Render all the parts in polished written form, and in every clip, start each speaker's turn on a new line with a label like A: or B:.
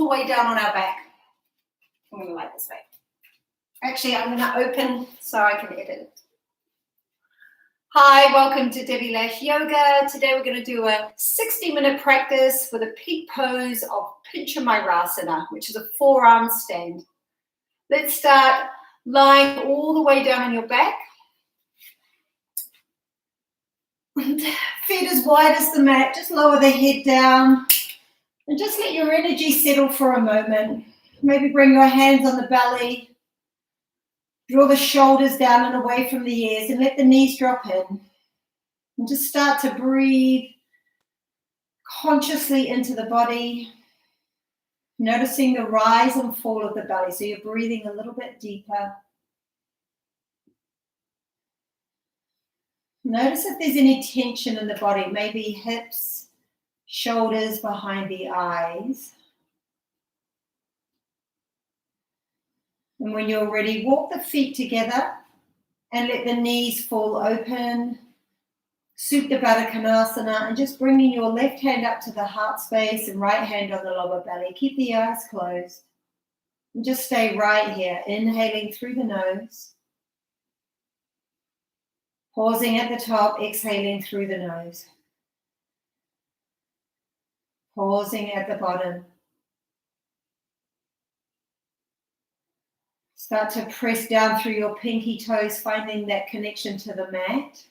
A: the way down on our back. I'm going to lie this way. Actually, I'm going to open so I can edit it. Hi, welcome to Debbie Lash Yoga. Today we're going to do a 60-minute practice with a peak pose of Pincha Mayurasana, which is a forearm stand. Let's start lying all the way down on your back. Feet as wide as the mat. Just lower the head down and just let your energy settle for a moment. Maybe bring your hands on the belly. Draw the shoulders down and away from the ears and let the knees drop in. And just start to breathe consciously into the body, noticing the rise and fall of the belly. So you're breathing a little bit deeper. Notice if there's any tension in the body, maybe hips, shoulders, behind the eyes. And when you're ready, walk the feet together and let the knees fall open. Utthitta Padangustasana, and just bringing your left hand up to the heart space and right hand on the lower belly. Keep the eyes closed. And just stay right here, inhaling through the nose. Pausing at the top, exhaling through the nose. Pausing at the bottom. Start to press down through your pinky toes, finding that connection to the mat.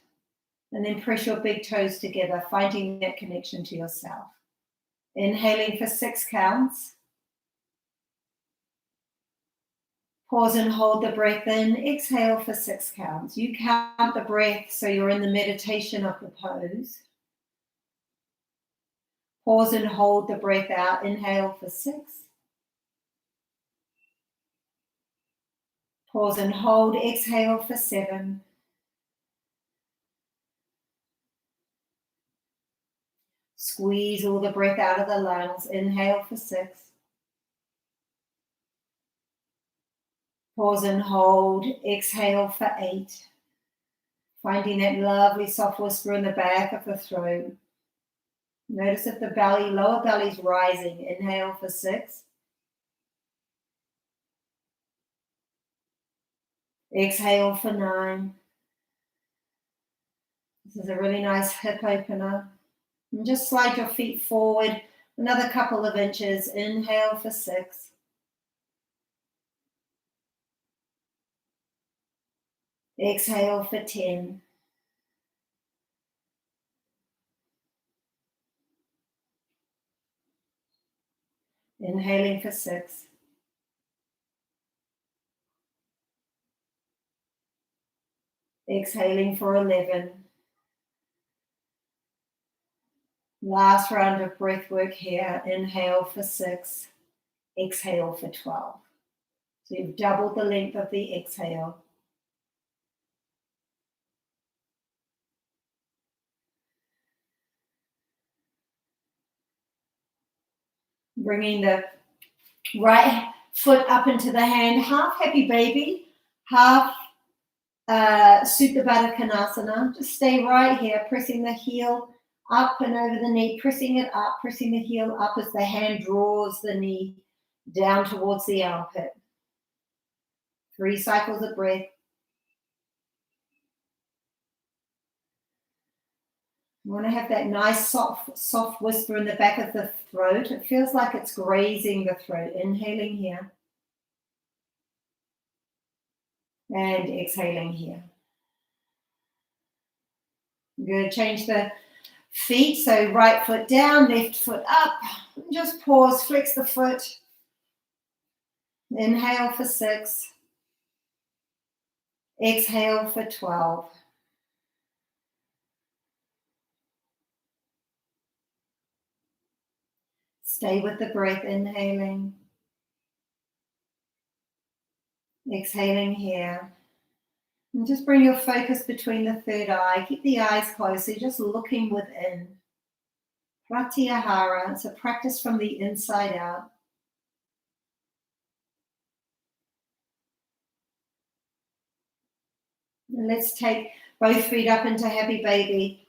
A: And then press your big toes together, finding that connection to yourself. Inhaling for 6 counts. Pause and hold the breath in. Exhale for 6 counts. You count the breath so you're in the meditation of the pose. Pause and hold the breath out. Inhale for 6. Pause and hold. Exhale for 7. Squeeze all the breath out of the lungs. Inhale for 6. Pause and hold. Exhale for 8. Finding that lovely soft whisper in the back of the throat. Notice if the belly, lower belly's rising. Inhale for 6. Exhale for 9. This is a really nice hip opener. And just slide your feet forward another couple of inches. Inhale for 6. Exhale for 10. Inhaling for 6. Exhaling for 11. Last round of breath work here. Inhale for 6. Exhale for 12. So you've doubled the length of the exhale. Bringing the right foot up into the hand. Half happy baby. Half Utthitta Padangustasana. Just stay right here, pressing the heel up and over the knee, pressing it up, pressing the heel up as the hand draws the knee down towards the armpit. 3 cycles of breath. You want to have that nice soft whisper in the back of the throat. It feels like it's grazing the throat. Inhaling here. And exhaling here. Good. Change the feet. So right foot down, left foot up. Just pause, flex the foot. Inhale for 6. Exhale for 12. Stay with the breath, inhaling. Exhaling here. And just bring your focus between the third eye. Keep the eyes closed. So you're just looking within. Pratyahara. It's a practice from the inside out. And let's take both feet up into happy baby.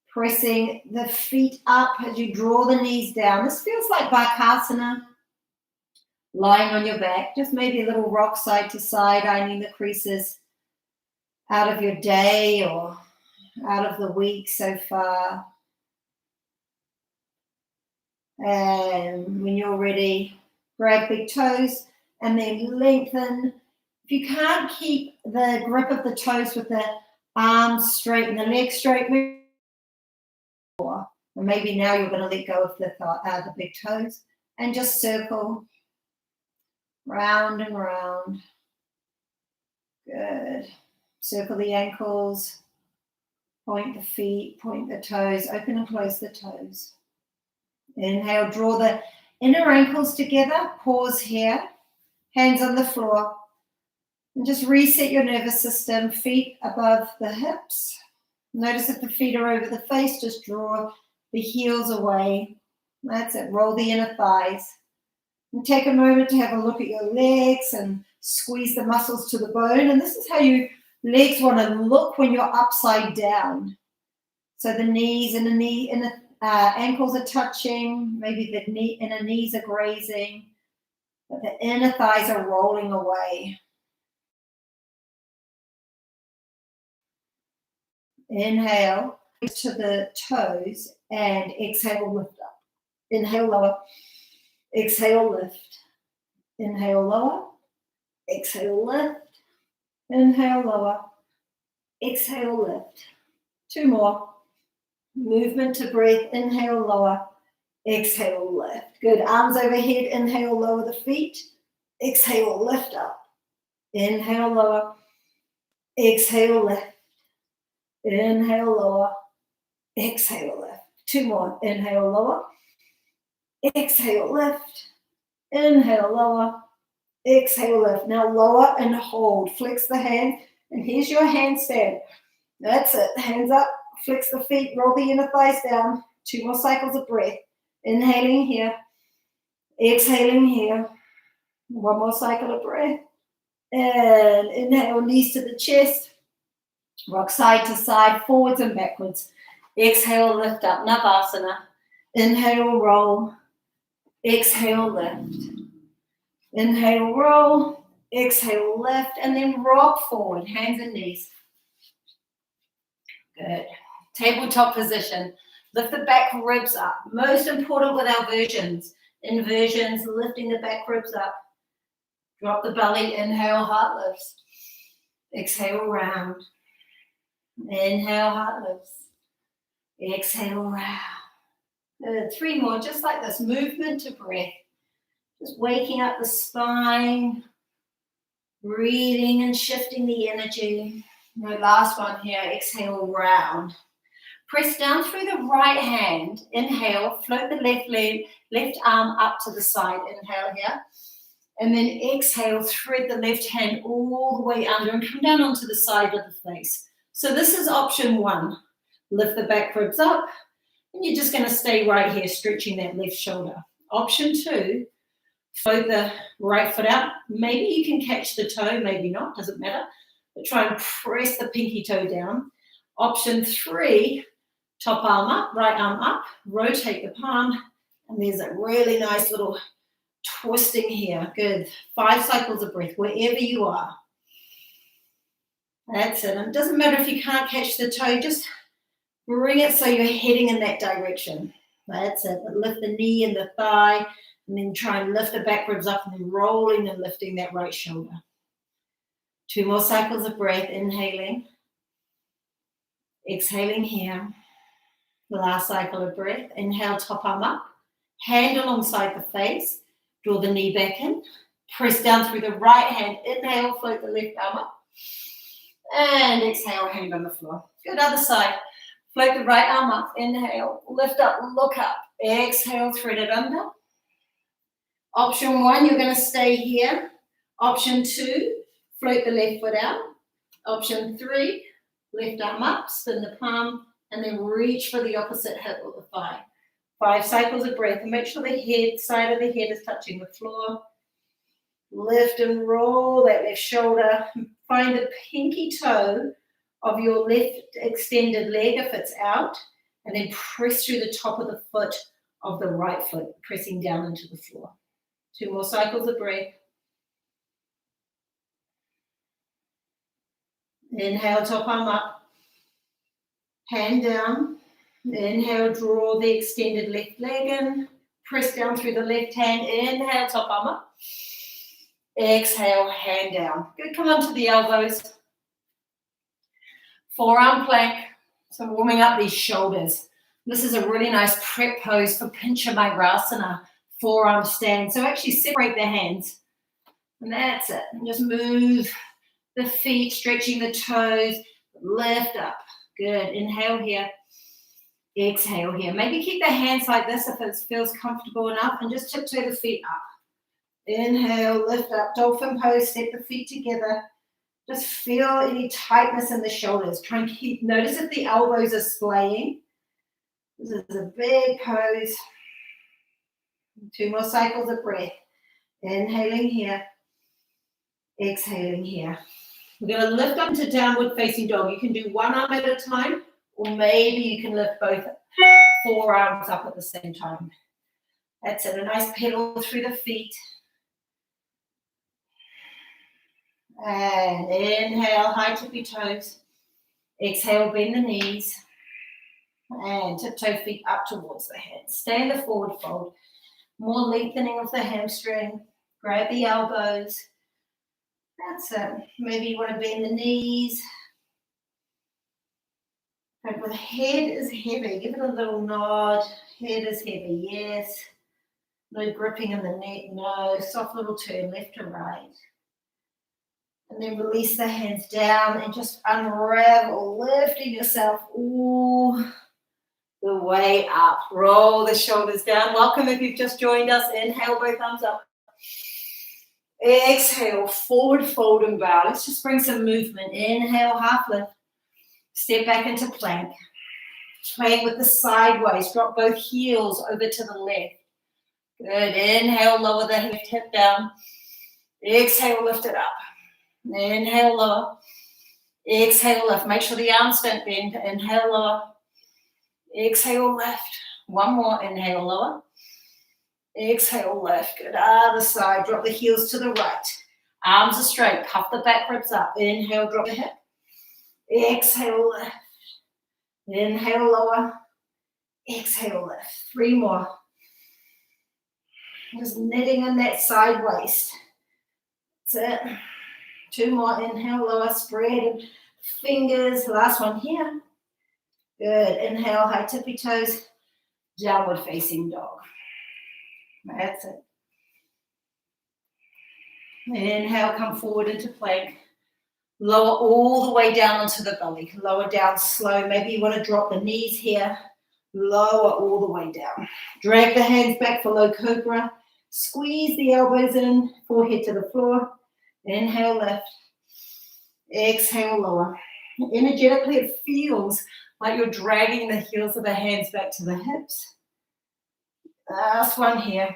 A: Pressing the feet up as you draw the knees down. This feels like Garusdasana. lying on your back, just maybe a little rock side to side, ironing the creases out of your day or out of the week so far. And when you're ready, grab big toes and then lengthen. If you can't keep the grip of the toes with the arms straight and the legs straight, or maybe now you're going to let go of the big toes and just circle round and round. Good. Circle the ankles, point the feet, point the toes, open and close the toes. Inhale, draw the inner ankles together, pause here, hands on the floor, and just reset your nervous system, feet above the hips. Notice if the feet are over the face, just draw the heels away. That's it, roll the inner thighs. And take a moment to have a look at your legs and squeeze the muscles to the bone. And this is how your legs want to look when you're upside down. So the knees and the ankles are touching, maybe the inner knees are grazing, but the inner thighs are rolling away. Inhale to the toes and exhale, lift up. Inhale, lower. Exhale, lift. Inhale, lower. Exhale, lift. Inhale, lower. Exhale, lift. 2 more. Movement to breath. Inhale, lower. Exhale, lift. Good. Arms overhead. Inhale, lower the feet. Exhale, lift up. Inhale, lower. Exhale, lift. Inhale, lower. Exhale, lift. 2 more. Inhale, lower. Exhale, lift. Inhale, lower. Exhale, lift. Now lower and hold. Flex the hand. And here's your handstand. That's it. Hands up. Flex the feet. Roll the inner thighs down. 2 more cycles of breath. Inhaling here. Exhaling here. 1 more cycle of breath. And inhale, knees to the chest. Rock side to side, forwards and backwards. Exhale, lift up. Navasana. Inhale, roll. Exhale, lift. Inhale, roll. Exhale, lift. And then rock forward, hands and knees. Good. Tabletop position. Lift the back ribs up. Most important with our versions. Inversions, lifting the back ribs up. Drop the belly. Inhale, heart lifts. Exhale, round. Inhale, heart lifts. Exhale, round. Good. 3 more, just like this. Movement to breath. Just waking up the spine. Breathing and shifting the energy. Last one here. Exhale, round. Press down through the right hand. Inhale, float the left arm up to the side. Inhale here. And then exhale, thread the left hand all the way under and come down onto the side of the face. So this is option 1. Lift the back ribs up. And you're just going to stay right here, stretching that left shoulder. Option 2, float the right foot out. Maybe you can catch the toe, maybe not, doesn't matter. But try and press the pinky toe down. Option 3, top arm up, right arm up, rotate the palm, and there's a really nice little twisting here. Good. 5 cycles of breath, wherever you are. That's it. And it doesn't matter if you can't catch the toe, just bring it so you're heading in that direction. That's it. But lift the knee and the thigh, and then try and lift the back ribs up, and then rolling and lifting that right shoulder. 2 more cycles of breath, inhaling. Exhaling here. The last cycle of breath. Inhale, top arm up. Hand alongside the face. Draw the knee back in. Press down through the right hand. Inhale, float the left arm up. And exhale, hand on the floor. Good, other side. Float the right arm up. Inhale, lift up, look up. Exhale, thread it under. Option 1, you're going to stay here. Option 2, float the left foot out. Option 3, left arm up, spin the palm, and then reach for the opposite hip or the thigh. 5 cycles of breath, and make sure the side of the head is touching the floor. Lift and roll that left shoulder. Find the pinky toe of your left extended leg if it's out, and then press through the top of the foot of the right foot, pressing down into the floor. 2 more cycles of breath. Inhale, top arm up. Hand down. Inhale, draw the extended left leg in. Press down through the left hand. Inhale, top arm up. Exhale, hand down. Good, come onto the elbows. Forearm plank. So warming up these shoulders. This is a really nice prep pose for Pincha Mayurasana, forearm stand. So actually separate the hands. And that's it. And just move the feet, stretching the toes. Lift up. Good. Inhale here. Exhale here. Maybe keep the hands like this if it feels comfortable enough. And just tiptoe the feet up. Inhale, lift up. Dolphin pose. Step the feet together. Just feel any tightness in the shoulders. Try and keep, notice if the elbows are splaying. This is a big pose. 2 more cycles of breath. Inhaling here. Exhaling here. We're going to lift up to downward facing dog. You can do one arm at a time, or maybe you can lift both forearms up at the same time. That's it. A nice pedal through the feet. And inhale, high tippy toes. Exhale, bend the knees. And tiptoe feet up towards the hands. Stay in the forward fold. More lengthening of the hamstring. Grab the elbows. That's it. Maybe you want to bend the knees. But the head is heavy. Give it a little nod. Head is heavy. Yes. No gripping in the neck. No. Soft little turn left to right. And then release the hands down and just unravel, lifting yourself all the way up. Roll the shoulders down. Welcome if you've just joined us. Inhale, both arms up. Exhale, forward fold and bow. Let's just bring some movement. Inhale, half lift. Step back into plank. Playing with the sideways. Drop both heels over to the left. Good. Inhale, lower the left hip down. Exhale, lift it up. Inhale, lower. Exhale, lift. Make sure the arms don't bend. Inhale, lower. Exhale, lift. One more. Inhale, lower. Exhale, lift. Good. Other side. Drop the heels to the right. Arms are straight. Puff the back ribs up. Inhale, drop the hip. Exhale, lift. Inhale, lower. Exhale, lift. 3 more. Just knitting in that side waist. That's it. 2 more. Inhale, lower. Spread fingers. Last one here. Good. Inhale, high tippy toes. Downward facing dog. That's it. Inhale, come forward into plank. Lower all the way down onto the belly. Lower down slow. Maybe you want to drop the knees here. Lower all the way down. Drag the hands back for low cobra. Squeeze the elbows in. Forehead to the floor. Inhale, lift. Exhale, lower. Energetically, it feels like you're dragging the heels of the hands back to the hips. Last one here.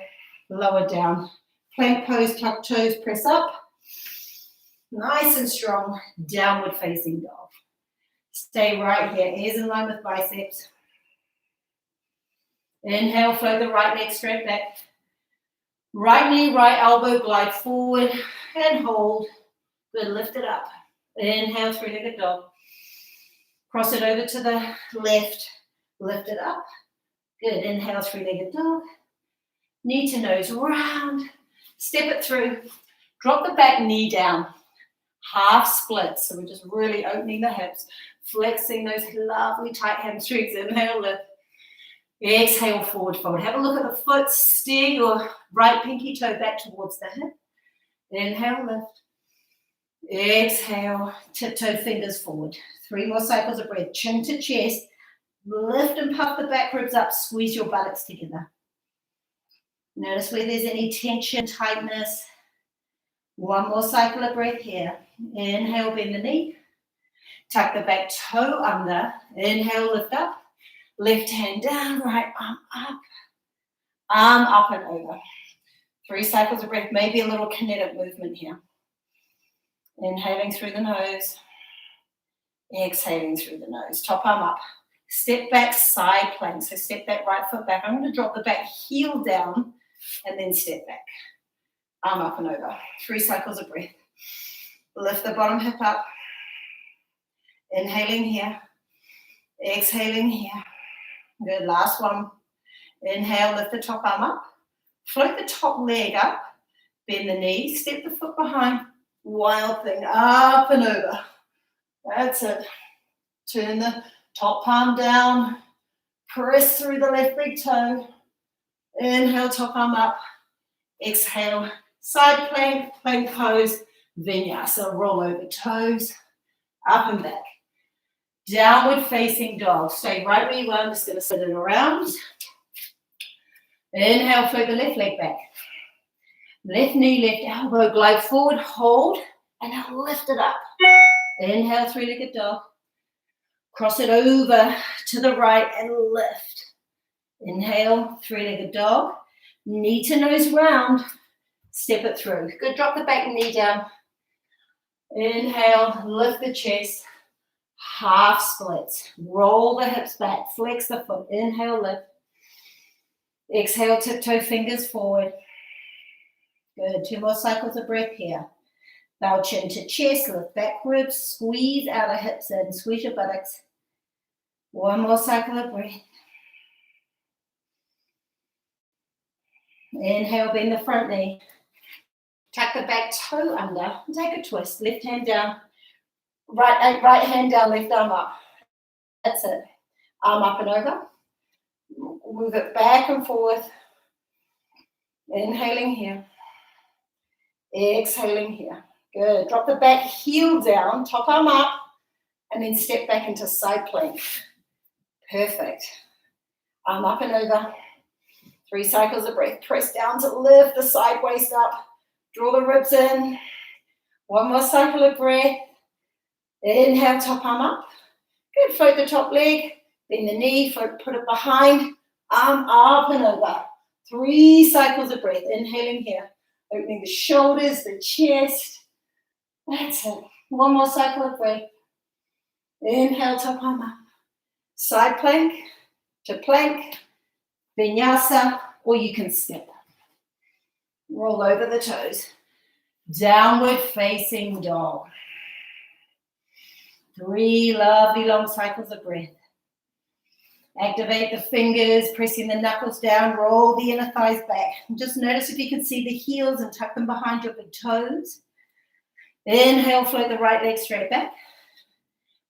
A: Lower down. Plank pose, tuck toes, press up. Nice and strong. Downward facing dog. Stay right here. Ears in line with biceps. Inhale, float the right leg straight back. Right knee, right elbow, glide forward and hold. Good, lift it up. Inhale, three-legged dog. Cross it over to the left. Lift it up. Good, inhale, three-legged dog. Knee to nose round. Step it through. Drop the back knee down. Half split. So we're just really opening the hips. Flexing those lovely tight hamstrings. Inhale, lift. Exhale, forward fold. Have a look at the foot. Steer your right pinky toe back towards the hip. Inhale, lift. Exhale, tiptoe fingers forward. 3 more cycles of breath. Chin to chest. Lift and puff the back ribs up. Squeeze your buttocks together. Notice where there's any tension, tightness. 1 more cycle of breath here. Inhale, bend the knee. Tuck the back toe under. Inhale, lift up. Left hand down, right arm up. Arm up and over. 3 cycles of breath. Maybe a little kinetic movement here. Inhaling through the nose. Exhaling through the nose. Top arm up. Step back, side plank. So step that right foot back. I'm going to drop the back heel down and then step back. Arm up and over. 3 cycles of breath. Lift the bottom hip up. Inhaling here. Exhaling here. Good, last one. Inhale, lift the top arm up. Float the top leg up. Bend the knee, step the foot behind. Wild thing, up and over. That's it. Turn the top palm down. Press through the left big toe. Inhale, top arm up. Exhale, side plank, plank pose. Vinyasa, roll over toes. Up and back. Downward facing dog. Stay right where you are. I'm just going to sit it around. Inhale, float the left leg back. Left knee, left elbow, glide forward, hold, and now lift it up. Inhale, 3-legged dog. Cross it over to the right and lift. Inhale, 3-legged dog. Knee to nose round. Step it through. Good, drop the back knee down. Inhale, lift the chest. Half splits. Roll the hips back. Flex the foot. Inhale, lift. Exhale, tiptoe fingers forward. Good. 2 more cycles of breath here. Bow chin to chest, lift back ribs, squeeze outer hips in, squeeze your buttocks. 1 more cycle of breath. Inhale, bend the front knee. Tuck the back toe under. Take a twist. Left hand down. Right hand down, left arm up. That's it. Arm up and over. Move it back and forth. Inhaling here. Exhaling here. Good. Drop the back heel down, top arm up, and then step back into side plank. Perfect. Arm up and over. 3 cycles of breath. Press down to lift the side waist up. Draw the ribs in. 1 more cycle of breath. Inhale, top arm up. Good. Float the top leg. Bend the knee. Put it behind. Arm up and over. 3 cycles of breath. Inhaling here. Opening the shoulders, the chest. That's it. 1 more cycle of breath. Inhale, top arm up. Side plank to plank. Vinyasa, or you can skip. Roll over the toes. Downward facing dog. 3 lovely long cycles of breath. Activate the fingers, pressing the knuckles down, roll the inner thighs back. Just notice if you can see the heels and tuck them behind your big toes. Inhale, float the right leg straight back.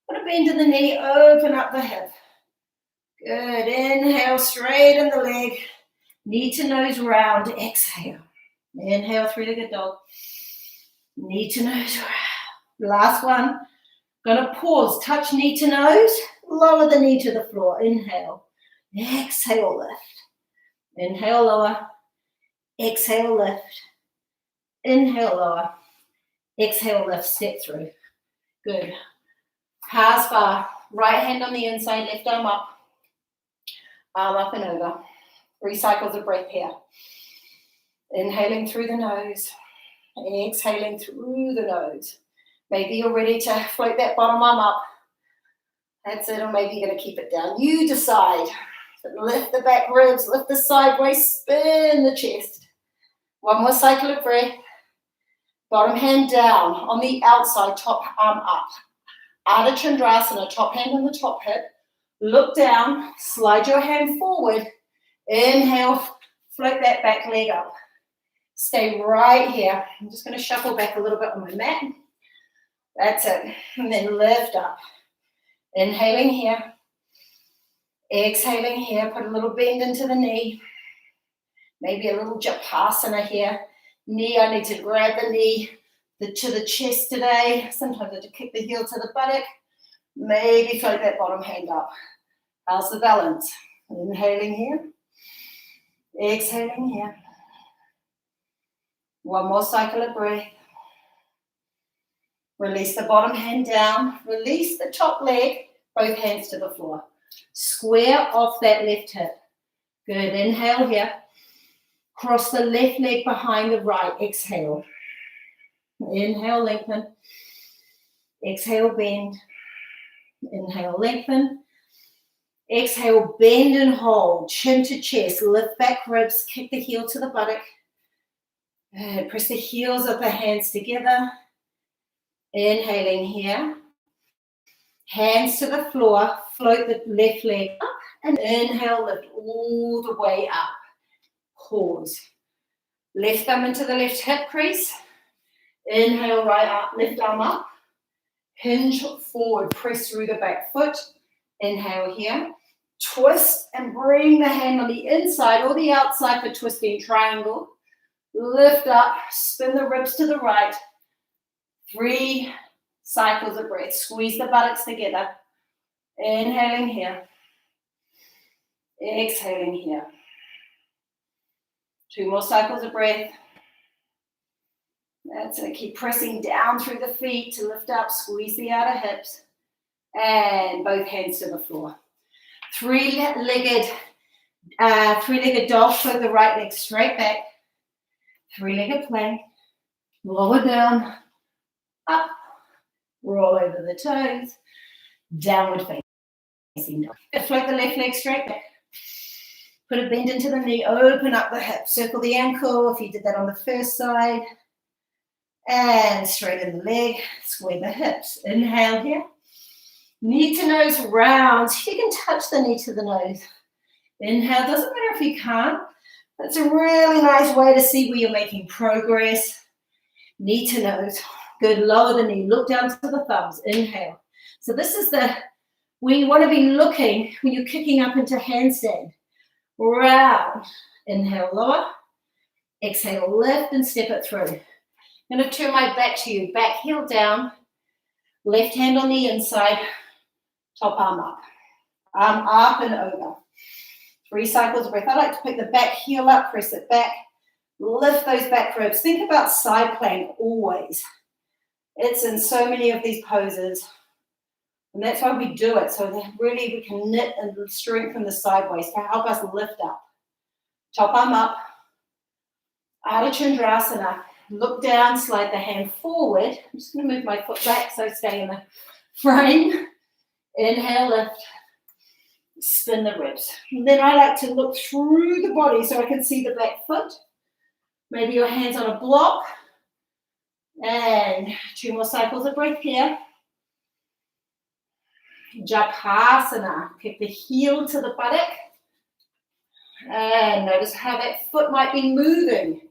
A: Put a bend in the knee, open up the hip. Good, inhale, straighten the leg. Knee to nose round, exhale. Inhale, 3-legged dog. Knee to nose round. Last one. Gonna pause, touch knee to nose. Lower the knee to the floor. Inhale. Exhale, lift. Inhale, lower. Exhale, lift. Inhale, lower. Exhale, lift. Step through. Good. Pass bar. Right hand on the inside, left arm up. Arm up and over. 3 cycles of breath here. Inhaling through the nose. Exhaling through the nose. Maybe you're ready to float that bottom arm up. That's it, or maybe you're going to keep it down. You decide. Lift the back ribs, lift the sideways, spin the chest. 1 more cycle of breath. Bottom hand down. On the outside, top arm up. Ardha Chandrasana, top hand on the top hip. Look down, slide your hand forward. Inhale, float that back leg up. Stay right here. I'm just going to shuffle back a little bit on my mat. That's it. And then lift up. Inhaling here. Exhaling here. Put a little bend into the knee. Maybe a little japasana here. Knee, I need to grab the knee to the chest today. Sometimes I have to kick the heel to the buttock. Maybe float that bottom hand up. How's the balance? Inhaling here. Exhaling here. 1 more cycle of breath. Release the bottom hand down. Release the top leg. Both hands to the floor. Square off that left hip. Good. Inhale here. Cross the left leg behind the right. Exhale. Inhale, lengthen. Exhale, bend. Inhale, lengthen. Exhale, bend and hold. Chin to chest. Lift back ribs. Kick the heel to the buttock. And press the heels of the hands together. Inhaling here. Hands to the floor. Float the left leg up. And inhale, lift all the way up. Pause. Left thumb into the left hip crease. Inhale, right up, left arm up. Hinge forward, press through the back foot. Inhale here. Twist and bring the hand on the inside or the outside for twisting triangle. Lift up, spin the ribs to the right. 3 cycles of breath. Squeeze the buttocks together. Inhaling here. Exhaling here. 2 more cycles of breath. That's it. Keep pressing down through the feet to lift up. Squeeze the outer hips. And both hands to the floor. Three-legged dog. Float the right leg straight back. 3-legged plank. Lower down. Up. Roll over the toes. Downward facing dog. Float the left leg straight back. Put a bend into the knee. Open up the hip. Circle the ankle if you did that on the first side. And straighten the leg. Square the hips. Inhale here. Knee to nose rounds. You can touch the knee to the nose. Inhale. Doesn't matter if you can't. That's a really nice way to see where you're making progress. Knee to nose. Good. Lower the knee. Look down to the thumbs. Inhale. So this is where you want to be looking when you're kicking up into handstand. Round. Inhale, lower. Exhale, lift and step it through. I'm going to turn my back to you. Back heel down. Left hand on the inside. Top arm up. Arm up and over. 3 cycles of breath. I like to pick the back heel up, press it back. Lift those back ribs. Think about side plank always. It's in so many of these poses. And that's why we do it. So that really we can knit and strengthen the sideways to help us lift up. Top arm up. Ardha Chandrasana. Look down, slide the hand forward. I'm just going to move my foot back so I stay in the frame. Inhale, lift. Spin the ribs. And then I like to look through the body so I can see the back foot. Maybe your hands on a block. And 2 more cycles of breath here. Japasana. Kick the heel to the buttock. And notice how that foot might be moving.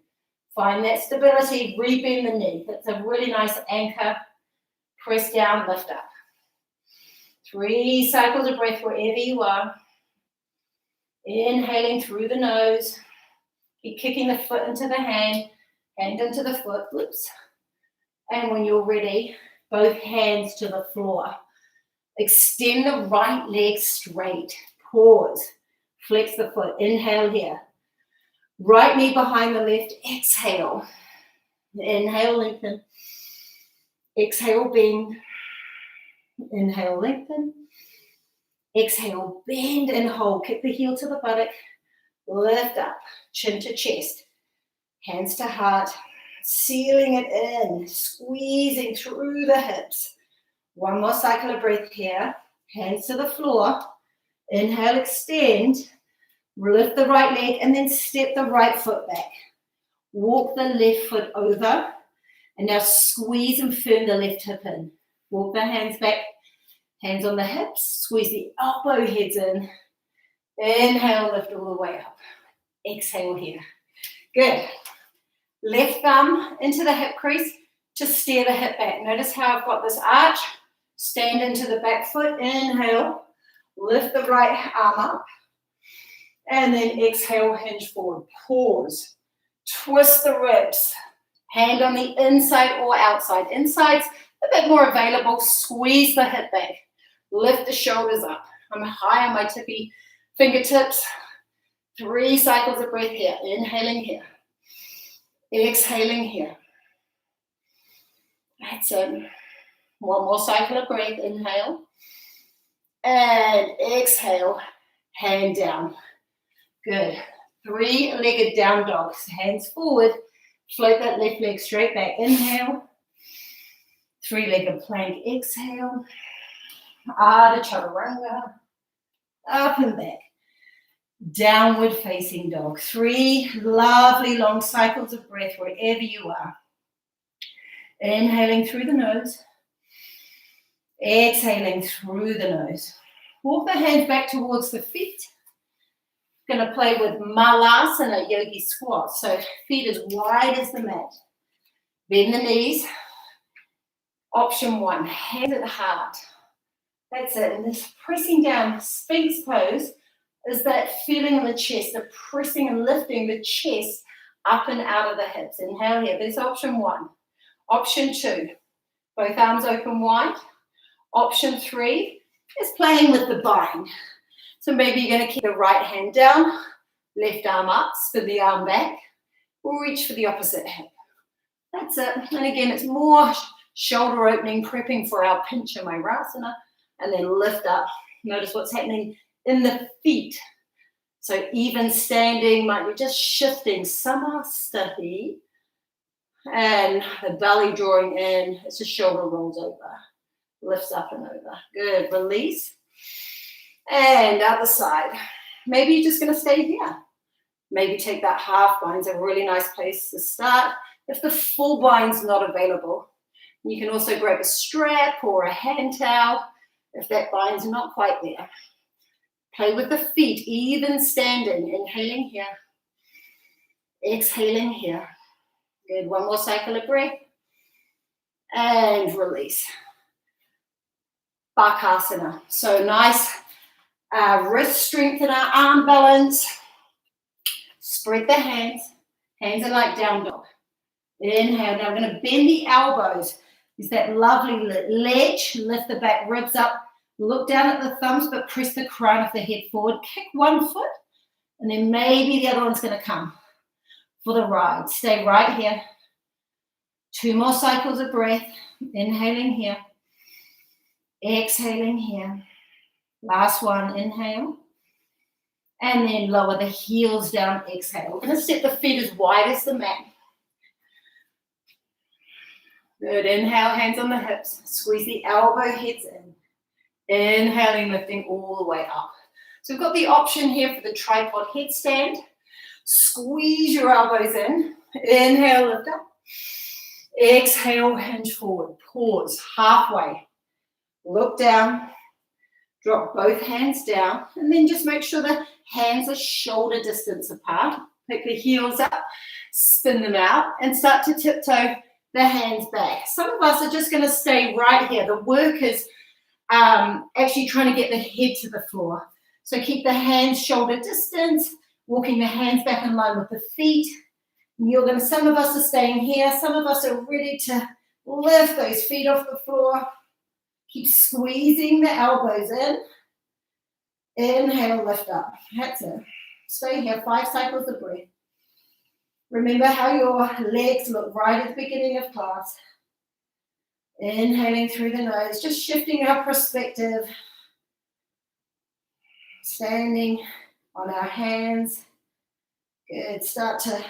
A: Find that stability, rebend the knee. That's a really nice anchor. Press down, lift up. 3 cycles of breath wherever you are. Inhaling through the nose. Keep kicking the foot into the hand into the foot. Whoops. And when you're ready, both hands to the floor. Extend the right leg straight. Pause. Flex the foot. Inhale here. Right knee behind the left. Exhale. Inhale, lengthen. Exhale, bend. Inhale, lengthen. Exhale, bend and hold. Kick the heel to the buttock. Lift up. Chin to chest. Hands to heart. Sealing it in. Squeezing through the hips. 1 more cycle of breath here. Hands to the floor. Inhale, extend. Lift the right leg and then step the right foot back. Walk the left foot over. And now squeeze and firm the left hip in. Walk the hands back. Hands on the hips. Squeeze the elbow heads in. Inhale, lift all the way up. Exhale here. Good. Left thumb into the hip crease to steer the hip back. Notice how I've got this arch. Stand into the back foot. Inhale. Lift the right arm up. And then exhale, hinge forward. Pause. Twist the ribs. Hand on the inside or outside. Inside's a bit more available. Squeeze the hip back. Lift the shoulders up. I'm high on my tippy fingertips. 3 cycles of breath here. Inhaling here. Exhaling here. That's it. 1 more cycle of breath. Inhale. And exhale. Hand down. Good. 3-legged down dogs. Hands forward. Float that left leg straight back. Inhale. 3-legged plank. Exhale. Ardha Chaturanga. Up and back. Downward facing dog. 3 lovely long cycles of breath wherever you are. Inhaling through the nose. Exhaling through the nose. Walk the hands back towards the feet. Going to play with Malasana, Yogi Squat. So feet as wide as the mat. Bend the knees. Option 1, hands at the heart. That's it. And this pressing down, Sphinx pose, is that feeling in the chest, the pressing and lifting the chest up and out of the hips. Inhale here. There's option 1. Option 2, both arms open wide. Option 3 is playing with the bind. So maybe you're going to keep the right hand down, left arm up, spin the arm back, or reach for the opposite hip. That's it. And again, it's more shoulder opening, prepping for our Pincha Mayurasana, and then lift up. Notice what's happening in the feet. So even standing might be just shifting Samastahi, and the belly drawing in as the shoulder rolls over, lifts up and over. Good. Release. And other side. Maybe you're just going to stay here. Maybe take that half bind. It's a really nice place to start. If the full bind's not available, you can also grab a strap or a hand towel if that bind's not quite there. Play with the feet, even standing. Inhaling here. Exhaling here. Good. One more cycle of breath. And release. Bakasana. So nice wrist strength in our arm balance. Spread the hands. Hands are like down dog. Inhale. Now we're going to bend the elbows. Is that lovely ledge. Lift the back ribs up. Look down at the thumbs, but press the crown of the head forward. Kick one foot, and then maybe the other one's going to come for the ride. Stay right here. 2 more cycles of breath. Inhaling here. Exhaling here. Last one. Inhale. And then lower the heels down. Exhale. We're going to step the feet as wide as the mat. Good. Inhale, hands on the hips. Squeeze the elbow heads in. Inhaling, lifting all the way up. So we've got the option here for the tripod headstand. Squeeze your elbows in. Inhale, lift up. Exhale, hinge forward. Pause, halfway. Look down. Drop both hands down. And then just make sure the hands are shoulder distance apart. Pick the heels up. Spin them out. And start to tiptoe the hands back. Some of us are just going to stay right here. The work is actually trying to get the head to the floor. So keep the hands shoulder distance, walking the hands back in line with the feet. And some of us are staying here. Some of us are ready to lift those feet off the floor. Keep squeezing the elbows in. Inhale, lift up. That's it. Stay here, 5 cycles of breath. Remember how your legs look right at the beginning of class. Inhaling through the nose, just shifting our perspective. Standing on our hands. Good. Start to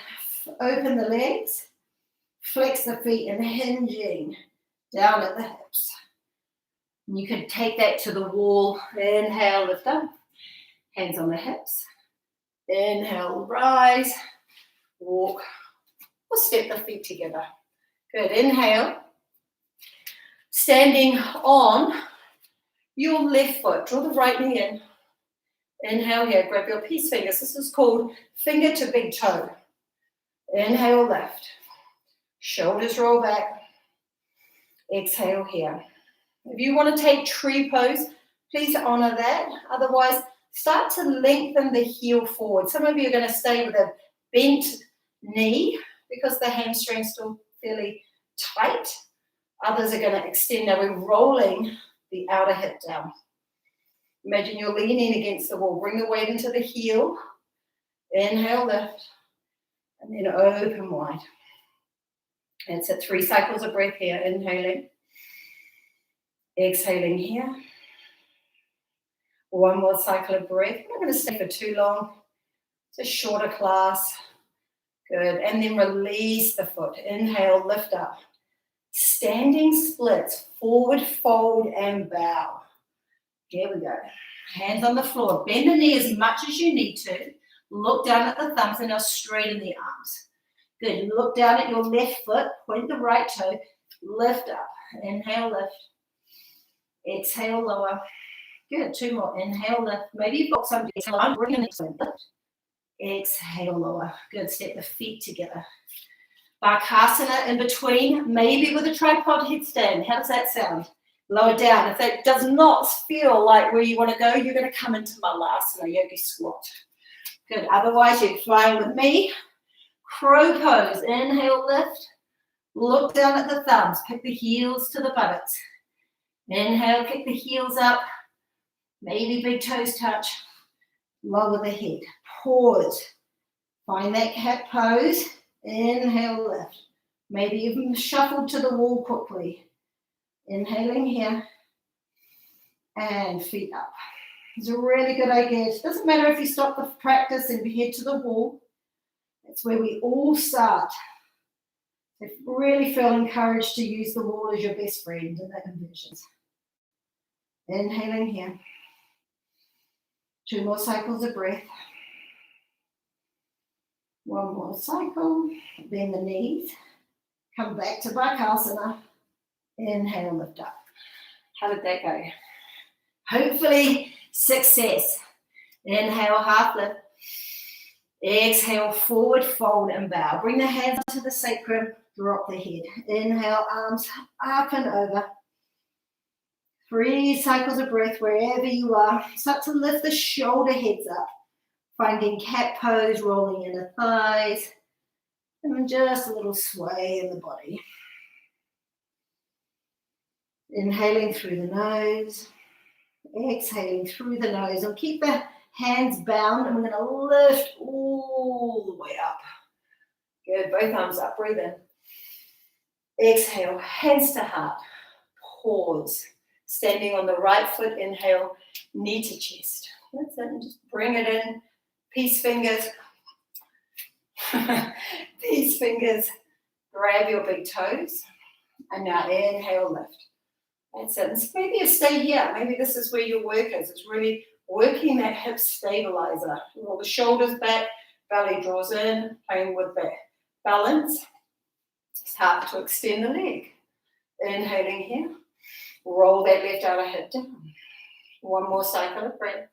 A: open the legs. Flex the feet and hinging down at the hips. And you can take that to the wall. Inhale, lift up. Hands on the hips. Inhale, rise. Walk. Or step the feet together. Good. Inhale. Standing on your left foot. Draw the right knee in. Inhale here. Grab your peace fingers. This is called finger to big toe. Inhale, lift. Shoulders roll back. Exhale here. If you want to take tree pose, please honor that. Otherwise, start to lengthen the heel forward. Some of you are going to stay with a bent knee because the hamstring's still fairly tight. Others are going to extend. Now we're rolling the outer hip down. Imagine you're leaning against the wall. Bring the weight into the heel. Inhale, lift. And then open wide. And so 3 cycles of breath here. Inhaling. Exhaling here. 1 more cycle of breath. I'm not going to stay for too long. It's a shorter class. Good. And then release the foot. Inhale, lift up. Standing splits, forward fold and bow. Here we go. Hands on the floor. Bend the knee as much as you need to. Look down at the thumbs and now straighten the arms. Good. Look down at your left foot. Point the right toe. Lift up. Inhale, lift. Exhale, lower. Good. 2 more. Inhale, lift. Maybe you've got some exhale. Bring an exhale, lift. Exhale, lower. Good. Step the feet together. Garusdasana in between, maybe with a tripod headstand. How does that sound? Lower down. If that does not feel like where you want to go, you're going to come into Malasana, Yogi Squat. Good. Otherwise, you're flying with me. Crow pose. Inhale, lift. Look down at the thumbs. Pick the heels to the buttocks. Inhale, kick the heels up. Maybe big toes touch. Lower the head. Pause. Find that cat pose. Inhale, lift. Maybe even shuffle to the wall quickly. Inhaling here. And feet up. It's a really good idea. It doesn't matter if you stop the practice and head to the wall. It's where we all start. So really feel encouraged to use the wall as your best friend in that inversions. Inhaling here. 2 more cycles of breath. 1 more cycle. Bend the knees. Come back to Garusdasana. Inhale, lift up. How did that go? Hopefully, success. Inhale, half lift. Exhale, forward fold and bow. Bring the hands to the sacrum. Drop the head. Inhale, arms up and over. 3 cycles of breath wherever you are. Start to lift the shoulder heads up. Finding cat pose, rolling in the thighs. And then just a little sway in the body. Inhaling through the nose. Exhaling through the nose. And keep the hands bound. And we're going to lift all the way up. Good. Both arms up. Breathe in. Exhale. Hands to heart. Pause. Standing on the right foot. Inhale. Knee to chest. That's it. And just bring it in. Peace fingers. Peace fingers. Grab your big toes. And now inhale, lift. That's it. And so maybe you stay here. Maybe this is where your work is. It's really working that hip stabilizer. Roll the shoulders back. Belly draws in. Playing with that balance. Start to extend the leg. Inhaling here. Roll that left outer hip down. 1 more cycle of breath.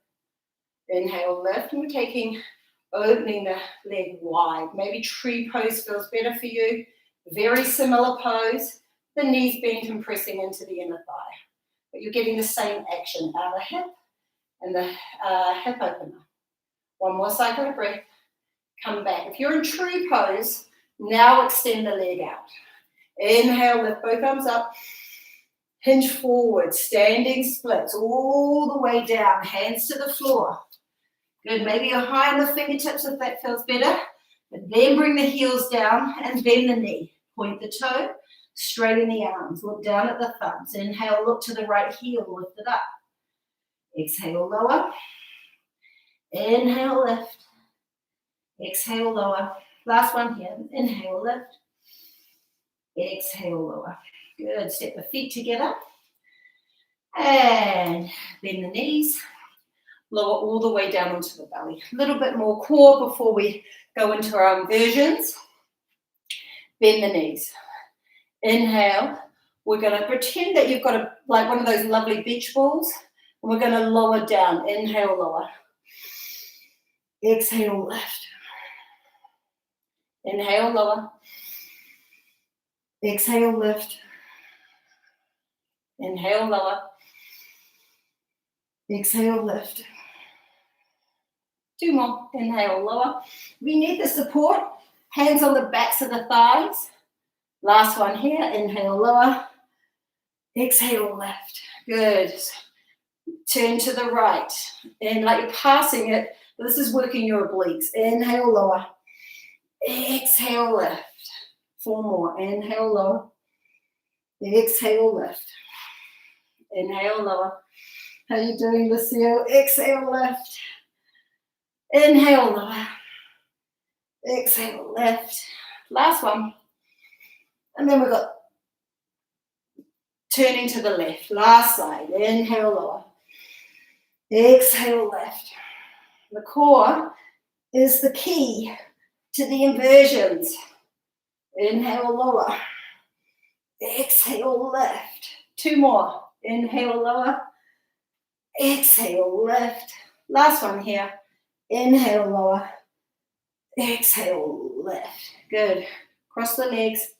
A: Inhale, lift, and we're opening the leg wide. Maybe tree pose feels better for you. Very similar pose. The knees bent and pressing into the inner thigh. But you're getting the same action. Outer hip and the hip opener. 1 more cycle of breath. Come back. If you're in tree pose, now extend the leg out. Inhale, lift both arms up. Hinge forward, standing splits all the way down. Hands to the floor. Good, maybe you're high on the fingertips if that feels better. But then bring the heels down and bend the knee. Point the toe, straighten the arms. Look down at the thumbs. Inhale, look to the right heel, lift it up. Exhale, lower. Inhale, lift. Exhale, lower. Last one here. Inhale, lift. Exhale, lower. Good, step the feet together. And bend the knees. Lower all the way down onto the belly. A little bit more core before we go into our inversions. Bend the knees. Inhale. We're going to pretend that you've got like one of those lovely beach balls. And we're going to lower down. Inhale, lower. Exhale, lift. Inhale, lower. Exhale, lift. Inhale, lower. Exhale, lift. 2 more. Inhale, lower. We need the support. Hands on the backs of the thighs. Last one here. Inhale, lower. Exhale, lift. Good. Turn to the right. And like you're passing it, this is working your obliques. Inhale, lower. Exhale, lift. 4 more. Inhale, lower. Exhale, lift. Inhale, lower. How are you doing, Lucille? Exhale, lift. Inhale, lower. Exhale, lift. Last one. And then we've got turning to the left. Last side. Inhale, lower. Exhale, lift. The core is the key to the inversions. Inhale, lower. Exhale, lift. 2 more. Inhale, lower. Exhale, lift. Last one here. Inhale, lower. Exhale, lift. Good. Cross the legs.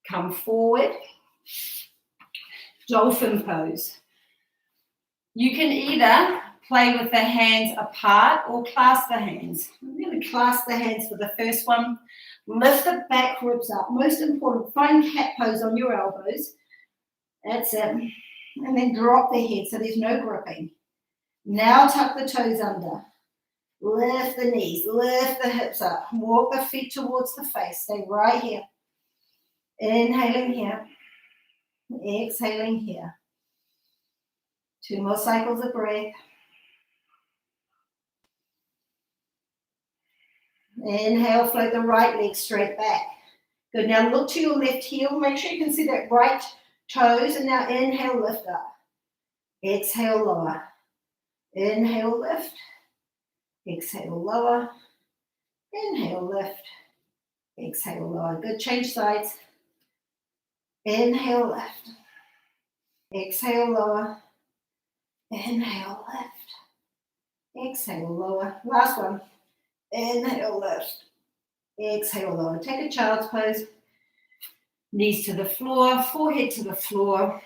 A: Come forward. Dolphin pose. You can either play with the hands apart or clasp the hands. I'm going to clasp the hands for the first one. Lift the back ribs up. Most important, find cat pose on your elbows. That's it. And then drop the head so there's no gripping. Now tuck the toes under. Lift the knees. Lift the hips up. Walk the feet towards the face. Stay right here. Inhaling here. Exhaling here. 2 more cycles of breath. Inhale, float the right leg straight back. Good. Now look to your left heel. Make sure you can see that right toes. And now inhale, lift up. Exhale, lower. Inhale, lift. Exhale, lower. Inhale, lift. Exhale, lower. Good. Change sides. Inhale, lift. Exhale, lower. Inhale, lift. Exhale, lower. Last one. Inhale, lift. Exhale, lower. Take a child's pose. Knees to the floor, forehead to the floor.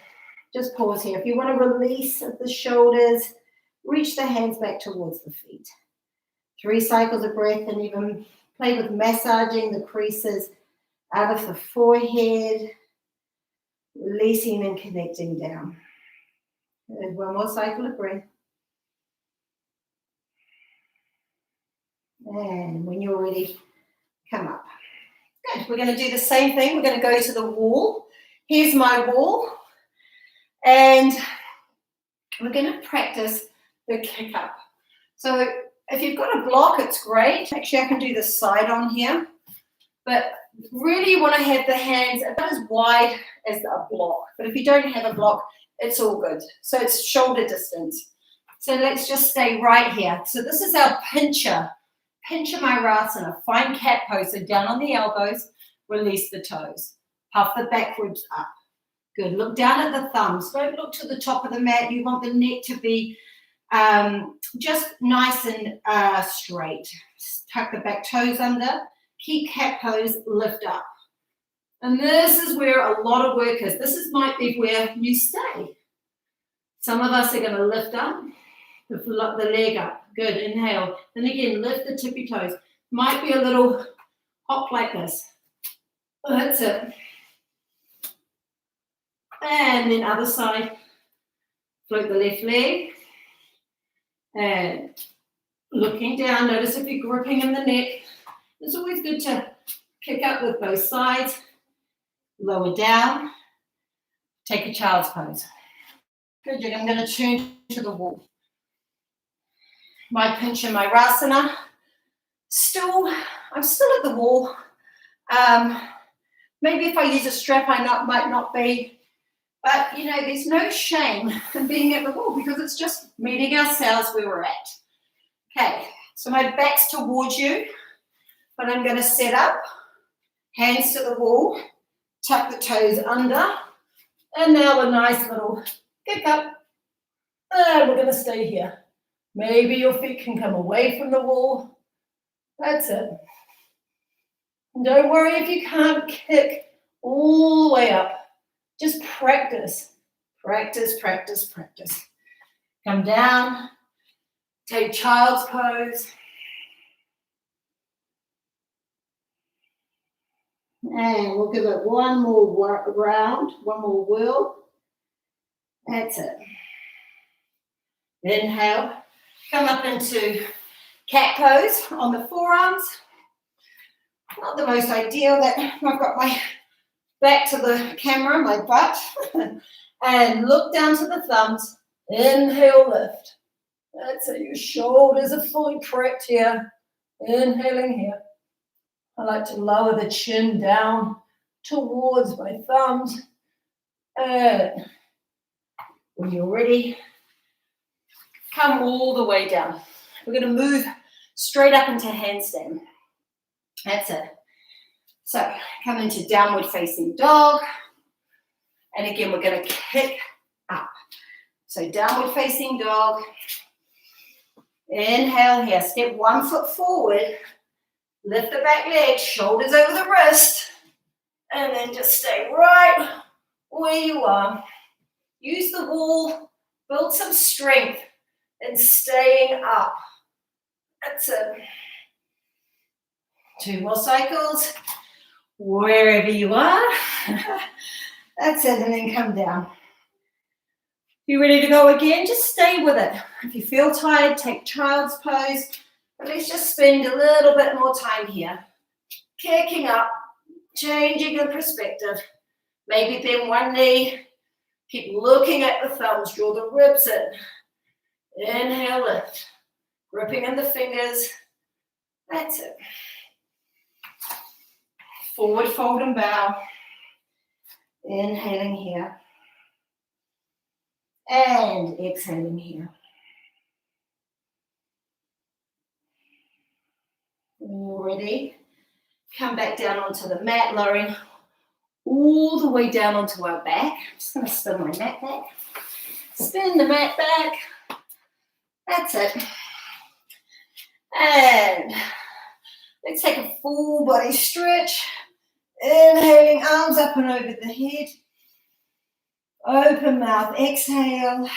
A: Just pause here. If you want to release the shoulders, reach the hands back towards the feet. 3 cycles of breath, and even play with massaging the creases out of the forehead, releasing and connecting down. And 1 more cycle of breath. And when you're ready, come up. Good. We're going to do the same thing. We're going to go to the wall. Here's my wall. And we're going to practice the kick up. So if you've got a block, it's great. Actually, I can do the side on here. But really you want to have the hands about as wide as a block. But if you don't have a block, it's all good. So it's shoulder distance. So let's just stay right here. So this is our Pincha Mayurasana. Find cat pose. So down on the elbows, release the toes. Puff the back ribs up. Good. Look down at the thumbs. Don't look to the top of the mat. You want the neck to be just nice and straight. Tuck the back toes under. Keep cat pose. Lift up. And this is where a lot of work is. This might be where you stay. Some of us are going to lift up, the leg up. Good. Inhale. Then again, lift the tippy toes. Might be a little hop like this. That's it. And then other side. Float the left leg. And looking down. Notice if you're gripping in the neck. It's always good to kick up with both sides. Lower down. Take a child's pose. Good. I'm going to turn to the wall. My Pincha Mayurasana. I'm still at the wall. Maybe if I use a strap, might not be. But, there's no shame in being at the wall because it's just meeting ourselves where we're at. Okay, so my back's towards you, but I'm going to set up, hands to the wall, tuck the toes under, and now a nice little kick up. And we're going to stay here. Maybe your feet can come away from the wall. That's it. And don't worry if you can't kick all the way up. Just practice. Practice, practice, practice. Come down. Take child's pose. And we'll give it one more round, one more whirl. That's it. Inhale. Come up into cat pose on the forearms. Not the most ideal that I've got my back to the camera, my butt. And look down to the thumbs. Inhale, lift. That's it. Your shoulders are fully prepped here. Inhaling here. I like to lower the chin down towards my thumbs. And when you're ready, Come all the way down. We're going to move straight up into handstand. That's it. So come into downward facing dog. And again, we're going to kick up. So downward facing dog. Inhale here. Step 1 foot forward. Lift the back leg, shoulders over the wrist. And then just stay right where you are. Use the wall. Build some strength in staying up. That's it. 2 more cycles. Wherever you are. That's it, and then come down. You ready to go again? Just stay with it. If you feel tired, take child's pose. But let's just spend a little bit more time here. Kicking up, changing the perspective. Maybe bend one knee. Keep looking at the thumbs, draw the ribs in. Inhale, lift. Gripping in the fingers. That's it. Forward fold and bow. Inhaling here. And exhaling here. Ready? Come back down onto the mat, lowering all the way down onto our back. I'm just going to spin my mat back. Spin the mat back. That's it. And let's take a full body stretch. Inhaling, arms up and over the head. Open mouth, exhale.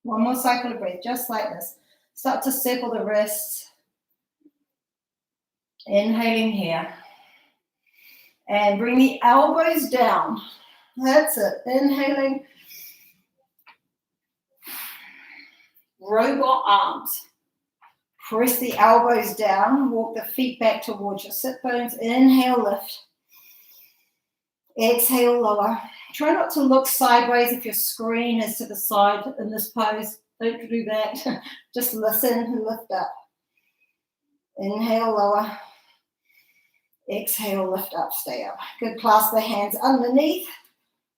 A: One more cycle of breath, just like this. Start to circle the wrists. Inhaling here. And bring the elbows down. That's it. Inhaling. Robot arms. Press the elbows down. Walk the feet back towards your sit bones. Inhale, lift. Exhale, lower. Try not to look sideways if your screen is to the side in this pose. Don't do that. Just listen and lift up. Inhale, lower. Exhale, lift up, stay up. Good. Clasp the hands underneath.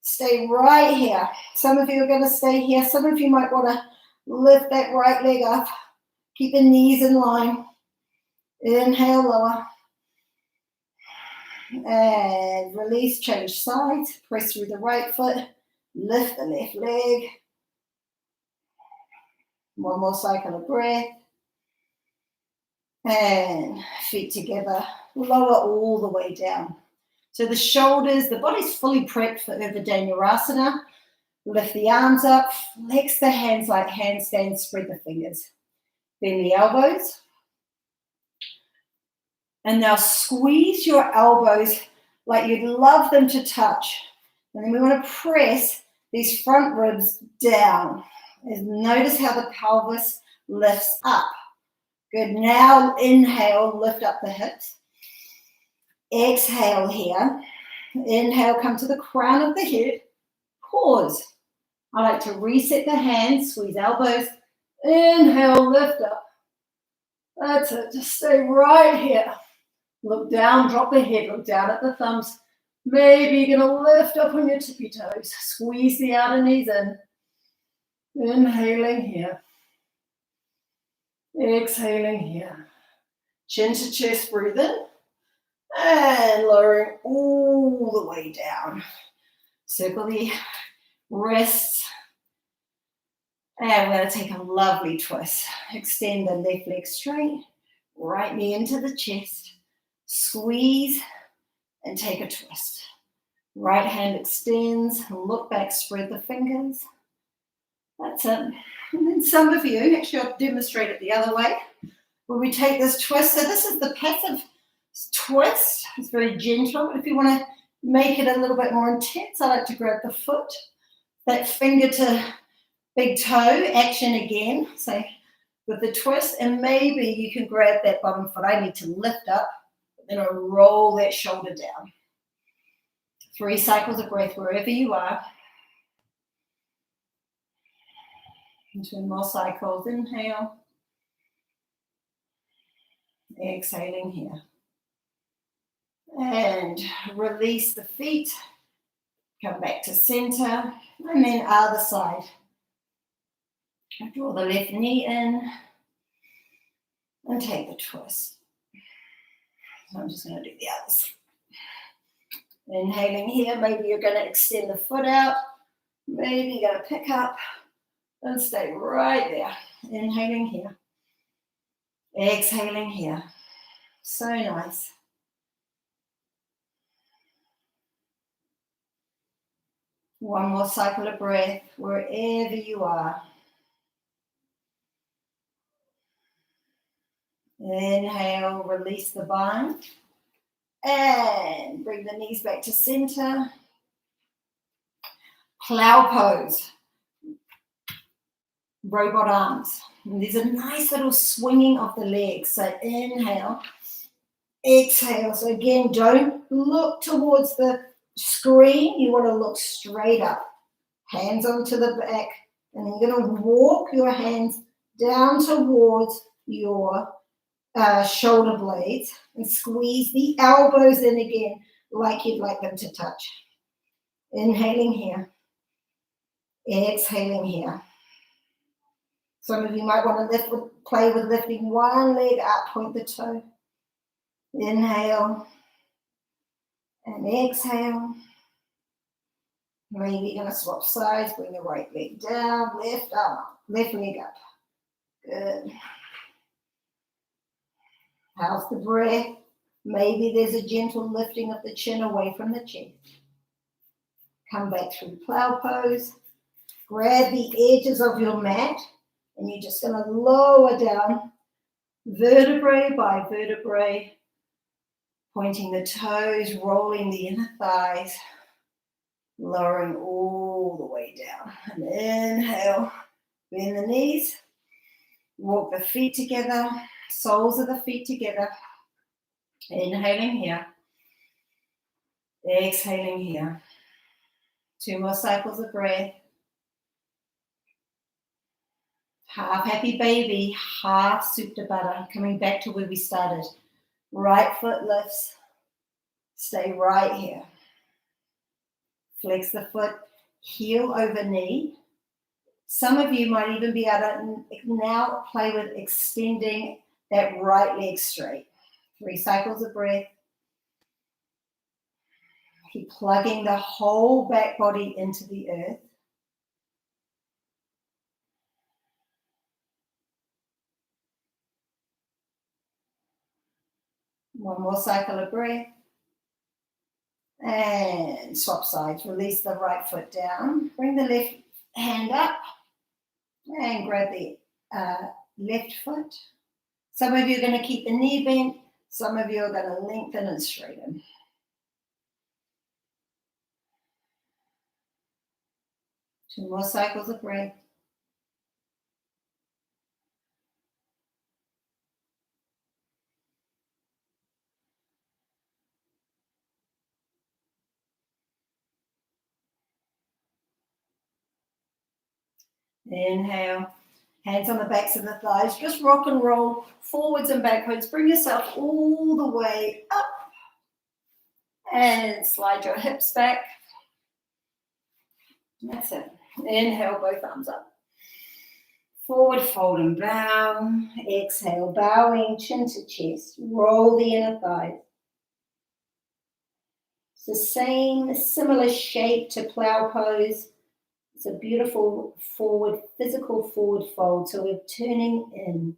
A: Stay right here. Some of you are going to stay here. Some of you might want to lift that right leg up. Keep the knees in line. Inhale, lower. And release, change sides. Press through the right foot. Lift the left leg. One more cycle of breath. And feet together. Lower all the way down. So the shoulders, the body's fully prepped for Utthitta Hasta. Lift the arms up. Flex the hands like handstands. Spread the fingers. Bend the elbows. And now squeeze your elbows like you'd love them to touch. And then we want to press these front ribs down. And notice how the pelvis lifts up. Good. Now inhale, lift up the hips. Exhale here. Inhale, come to the crown of the head. Pause. I like to reset the hands, squeeze elbows. Inhale, lift up. That's it. Just stay right here. Look down, drop the head, look down at the thumbs. Maybe you're going to lift up on your tippy toes. Squeeze the outer knees in. Inhaling here. Exhaling here. Chin to chest, breathe in. And lowering all the way down. Circle the wrists. And we're going to take a lovely twist. Extend the left leg straight. Right knee into the chest. Squeeze and take a twist. Right hand extends. Look back, spread the fingers. That's it. And then some of you, actually I'll demonstrate it the other way, where we take this twist. So this is the passive twist. It's very gentle. If you want to make it a little bit more intense, I like to grab the foot, that finger to big toe, action again. So with the twist, and maybe you can grab that bottom foot. I need to lift up, then I'll roll that shoulder down. 3 cycles of breath wherever you are. And 2 more cycles. Inhale. Exhaling here. And release the feet. Come back to center. And then other side. Draw the left knee in and take the twist. So I'm just going to do the others. Inhaling here, maybe you're going to extend the foot out. Maybe you're going to pick up and stay right there. Inhaling here. Exhaling here. So nice. One more cycle of breath wherever you are. Inhale, release the bind. And bring the knees back to center. Plow pose. Robot arms. And there's a nice little swinging of the legs. So inhale, exhale. So again, don't look towards the screen. You want to look straight up. Hands onto the back. And then you're going to walk your hands down towards your shoulder blades and squeeze the elbows in again like you'd like them to touch. Inhaling here. Exhaling here. Some of you might want to play with lifting one leg up, point the toe. Inhale and exhale. Maybe you're going to swap sides, bring the right leg down, left arm, left leg up. Good. How's the breath? Maybe there's a gentle lifting of the chin away from the chest. Come back through plow pose. Grab the edges of your mat and you're just going to lower down vertebrae by vertebrae, pointing the toes, rolling the inner thighs, lowering all the way down. And inhale, bend the knees, walk the feet together, soles of the feet together. Inhaling here, exhaling here. 2 more cycles of breath. Half happy baby, half Utthitta Baddha. Coming back to where we started. Right foot lifts. Stay right here. Flex the foot, heel over knee. Some of you might even be able to now play with extending that right leg straight. 3 cycles of breath. Keep plugging the whole back body into the earth. One more cycle of breath. And swap sides. Release the right foot down. Bring the left hand up. And grab the left foot. Some of you are going to keep the knee bent. Some of you are going to lengthen and straighten. Two more cycles of breath. Inhale. Hands on the backs of the thighs. Just rock and roll forwards and backwards. Bring yourself all the way up. And slide your hips back. That's it. Inhale, both arms up. Forward fold and bow. Exhale, bowing chin to chest. Roll the inner thighs. It's the same, similar shape to plow pose. It's a beautiful forward, physical forward fold. So we're turning in.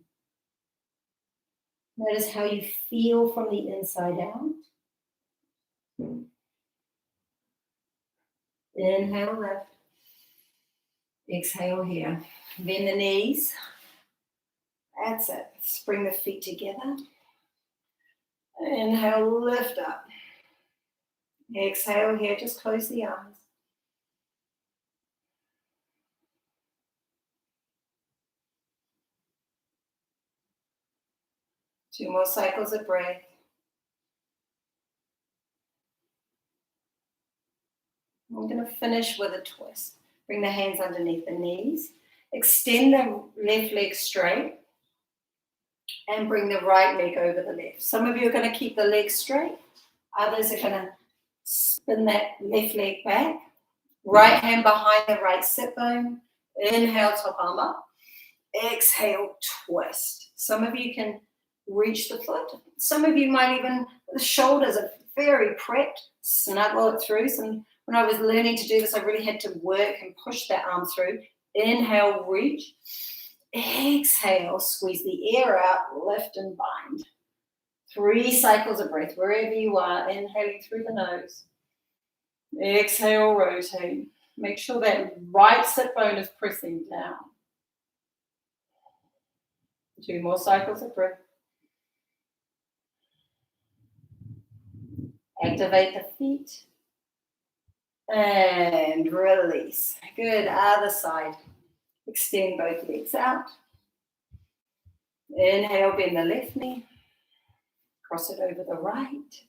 A: Notice how you feel from the inside out. Inhale, lift. Exhale here. Bend the knees. That's it. Bring the feet together. Inhale, lift up. Exhale here. Just close the eyes. Two more cycles of breath. I'm going to finish with a twist. Bring the hands underneath the knees. Extend the left leg straight. And bring the right leg over the left. Some of you are going to keep the leg straight. Others are going to spin that left leg back. Right hand behind the right sit bone. Inhale, top arm up. Exhale, twist. Some of you can reach the foot. Some of you might even, the shoulders are very prepped, snuggle it through. When I was learning to do this, I really had to work and push that arm through. Inhale, reach. Exhale, squeeze the air out, lift and bind. 3 cycles of breath, wherever you are, inhaling through the nose. Exhale, rotate. Make sure that right sit bone is pressing down. 2 more cycles of breath. Activate the feet. And release. Good, other side. Extend both legs out. Inhale, bend the left knee. Cross it over the right.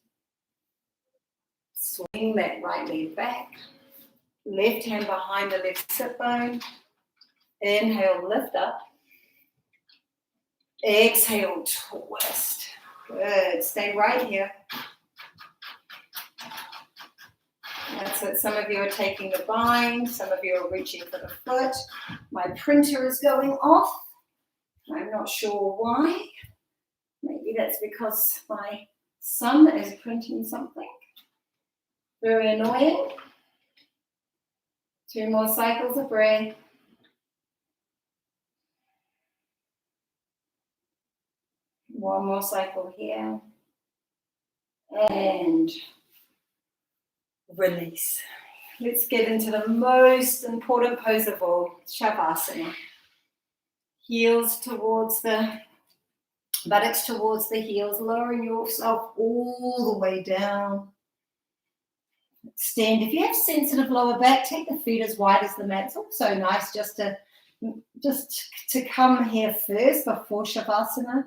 A: Swing that right leg back. Left hand behind the left sit bone. Inhale, lift up. Exhale, twist. Good. Stay right here. That's it. Some of you are taking the bind. Some of you are reaching for the foot. My printer is going off. I'm not sure why. Maybe that's because my son is printing something. Very annoying. 2 more cycles of breath. One more cycle here. And release. Let's get into the most important pose of all, Shavasana. Heels towards the buttocks towards the heels, lowering yourself all the way down. Extend. If you have sensitive lower back, take the feet as wide as the mat. It's also nice just to come here first before Shavasana.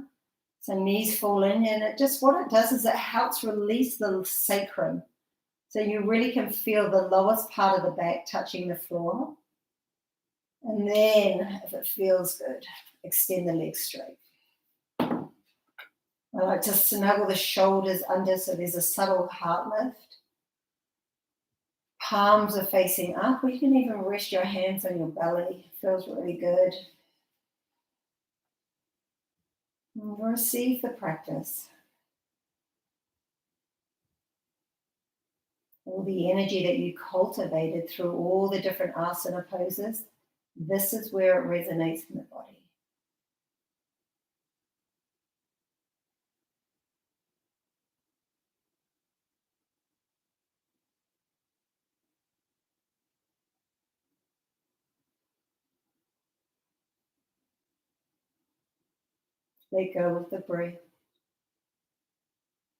A: So knees fall in, and what it does is it helps release the sacrum. So you really can feel the lowest part of the back touching the floor. And then, if it feels good, extend the legs straight. I like to snuggle the shoulders under so there's a subtle heart lift. Palms are facing up, or you can even rest your hands on your belly. It feels really good. And receive the practice. All the energy that you cultivated through all the different asana poses, this is where it resonates in the body. Let go of the breath.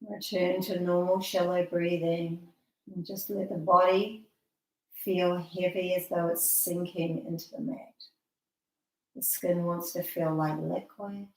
A: Return to normal shallow breathing. And just let the body feel heavy as though it's sinking into the mat. The skin wants to feel like liquid.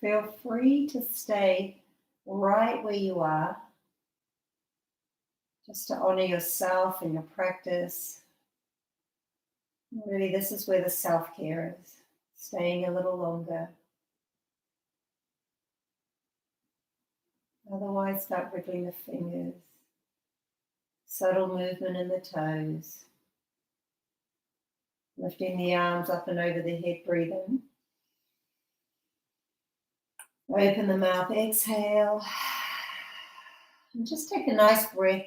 A: Feel free to stay right where you are, just to honor yourself and your practice. Really, this is where the self-care is, staying a little longer. Otherwise, start wiggling the fingers, subtle movement in the toes. Lifting the arms up and over the head, breathe in. Open the mouth, exhale. And just take a nice breath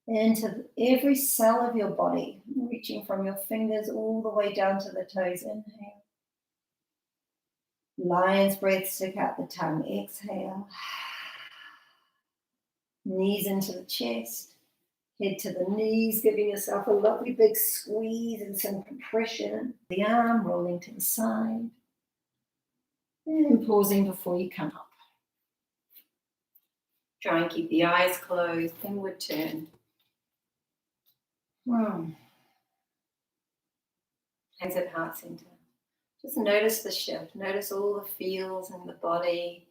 A: into every cell of your body, reaching from your fingers all the way down to the toes. Inhale. Lion's breath, stick out the tongue. Exhale. Knees into the chest. Head to the knees, giving yourself a lovely big squeeze and some compression. The arm rolling to the side. And pausing before you come up. Try and keep the eyes closed, inward turn. Hands at heart center. Just notice the shift. Notice all the feels in the body.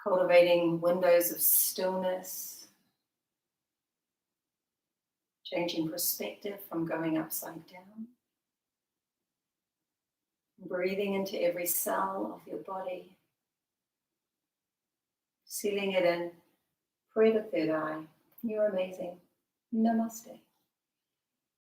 A: Cultivating windows of stillness. Changing perspective from going upside down. Breathing into every cell of your body. Sealing it in. Pray the third eye. You're amazing. Namaste.